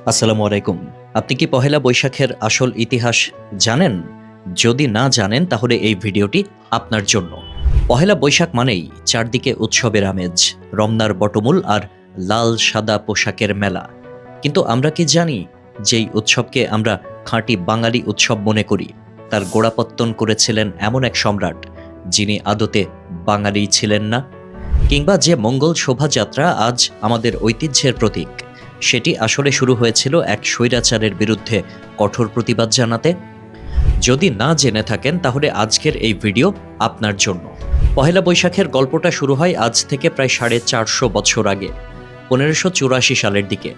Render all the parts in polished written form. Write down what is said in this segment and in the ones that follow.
আসসালামু আলাইকুম। আপনি কি পহেলা বৈশাখের আসল ইতিহাস জানেন? যদি না জানেন তাহলে এই ভিডিওটি আপনার জন্য। পহেলা বৈশাখ মানেই চারদিকে উৎসবের আমেজ, রমনার বটমূল আর লাল সাদা পোশাকের মেলা। কিন্তু আমরা কি জানি যেই উৎসবকে আমরা খাঁটি বাঙালি উৎসব মনে করি তার গোড়াপত্তন করেছিলেন এমন এক সম্রাট যিনি আদতে বাঙালি ছিলেন না? কিংবা যে মঙ্গল শোভাযাত্রা আজ আমাদের ঐতিহ্যের প্রতীক, সেটি আসলে শুরু হয়েছিল এক স্বৈরাচারের বিরুদ্ধে কঠোর প্রতিবাদ জানাতে? যদি না জেনে থাকেন তাহলে আজকের এই ভিডিও আপনার জন্য। পহেলা বৈশাখের গল্পটা শুরু হয় আজ থেকে প্রায় 450 বছর আগে, 1584 সালের দিকে।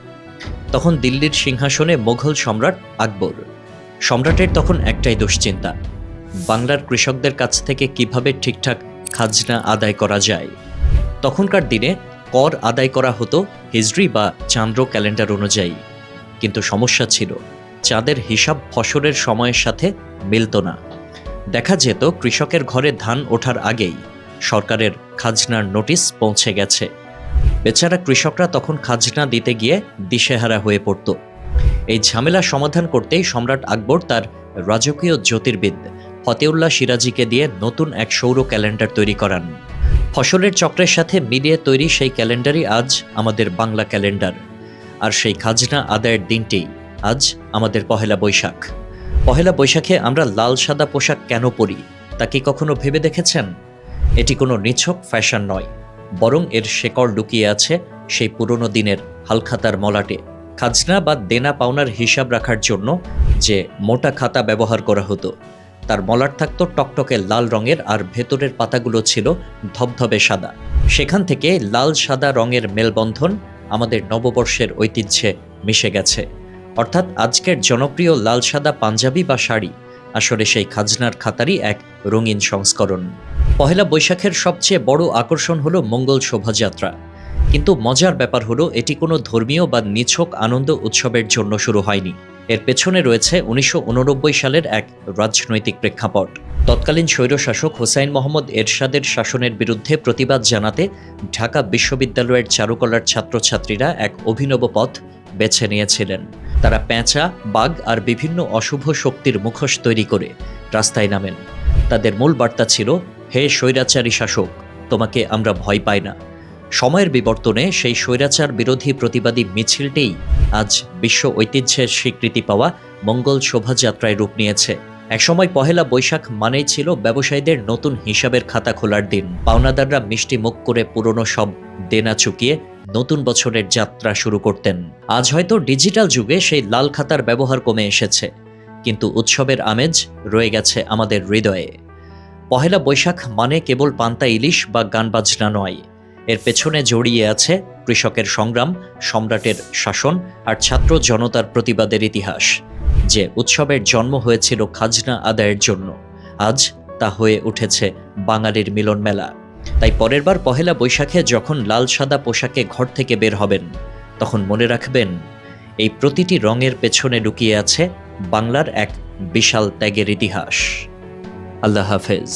তখন দিল্লির সিংহাসনে মোগল সম্রাট আকবর। সম্রাটের তখন একটাই দুশ্চিন্তা, বাংলার কৃষকদের কাছ থেকে কিভাবে ঠিকঠাক খাজনা আদায় করা যায়। তখনকার দিনে কর আদায় করা হতো হিজরি বা চান্দ্র ক্যালেন্ডার অনুযায়ী, কিন্তু সমস্যা ছিল চাঁদের হিসাব ফসলের সময়ের সাথে মিলত না। দেখা যেত কৃষকের ঘরে ধান ওঠার আগেই সরকারের খাজনার নোটিশ পৌঁছে গেছে। বেচারা কৃষকরা তখন খাজনা দিতে গিয়ে দিশেহারা হয়ে পড়ত। এই ঝামেলা সমাধান করতেই সম্রাট আকবর তার রাজকীয় জ্যোতির্বিদ ফতেউল্লাহ সিরাজিকে দিয়ে নতুন এক সৌর ক্যালেন্ডার তৈরি করান। ফসলের চক্রের সাথে মিলিয়ে তৈরি সেই ক্যালেন্ডারই আজ আমাদের বাংলা ক্যালেন্ডার। আর সেই খাজনা আদায়ের দিনটি আজ আমাদের পহেলা বৈশাখ। পহেলা বৈশাখে আমরা লাল সাদা পোশাক কেন পরি তা কি কখনো ভেবে দেখেছেন? এটি কোনো নিছক ফ্যাশন নয়, বরং এর শেকড় লুকিয়ে আছে সেই পুরনো দিনের হালখাতার মলাটে। খাজনা বা দেনা পাওনার হিসাব রাখার জন্য যে মোটা খাতা ব্যবহার করা হতো, তার মলাট থাকতো টকটকে লাল রঙের আর ভেতরের পাতাগুলো ছিল ধবধবে সাদা। সেখান থেকে লাল সাদা রঙের মেলবন্ধন আমাদের নববর্ষের ঐতিহ্যে মিশে গেছে। অর্থাৎ আজকের জনপ্রিয় লাল সাদা পাঞ্জাবি বা শাড়ি আসলে সেই খাজনার খাতারই এক রঙিন সংস্করণ। পহেলা বৈশাখের সবচেয়ে বড় আকর্ষণ হলো মঙ্গল শোভাযাত্রা। কিন্তু মজার ব্যাপার হলো এটি কোনো ধর্মীয় বা নিছক আনন্দ উৎসবের জন্য শুরু হয়নি। এর পেছনে রয়েছে 1989 সালের এক রাজনৈতিক প্রেক্ষাপট। তৎকালীন স্বৈরশাসক হোসাইন মোহাম্মদ এরশাদের শাসনের বিরুদ্ধে প্রতিবাদ জানাতে ঢাকা বিশ্ববিদ্যালয়ের চারুকলার ছাত্রছাত্রীরা এক অভিনব পথ বেছে নিয়েছিলেন। তারা পেঁচা, বাঘ আর বিভিন্ন অশুভ শক্তির মুখোশ তৈরি করে রাস্তায় নামেন। তাদের মূল বার্তা ছিল, হে স্বৈরাচারী শাসক, তোমাকে আমরা ভয় পাই না। সময়ের বিবর্তনে সেই স্বৈরাচার বিরোধী প্রতিবাদী মিছিলটিই আজ বিশ্ব ঐতিহ্যের স্বীকৃতি পাওয়া মঙ্গল শোভাযাত্রায় রূপ নিয়েছে। একসময় পহেলা বৈশাখ মানেই ছিল ব্যবসায়ীদের নতুন হিসাবের খাতা খোলার দিন। পাওনাদাররা মিষ্টি মুখ করে পুরনো সব দেনা চুকিয়ে নতুন বছরের যাত্রা শুরু করতেন। আজ হয়তো ডিজিটাল যুগে সেই লাল খাতার ব্যবহার কমে এসেছে, কিন্তু উৎসবের আমেজ রয়ে গেছে আমাদের হৃদয়ে। পহেলা বৈশাখ মানে কেবল পান্তা ইলিশ বা গান বাজনা নয়, এর পেছনে জড়িয়ে আছে কৃষকের সংগ্রাম, সম্রাটের শাসন আর ছাত্র জনতার প্রতিবাদের ইতিহাস। যে উৎসবের জন্ম হয়েছিল খাজনা আদায়ের জন্য, আজ তা হয়ে উঠেছে বাঙালির মিলন মেলা। তাই পরের বার পহেলা বৈশাখে যখন লাল সাদা পোশাকে ঘর থেকে বের হবেন, তখন মনে রাখবেন এই প্রতিটি রঙের পেছনে লুকিয়ে আছে বাংলার এক বিশাল ত্যাগের ইতিহাস। আল্লাহ হাফেজ।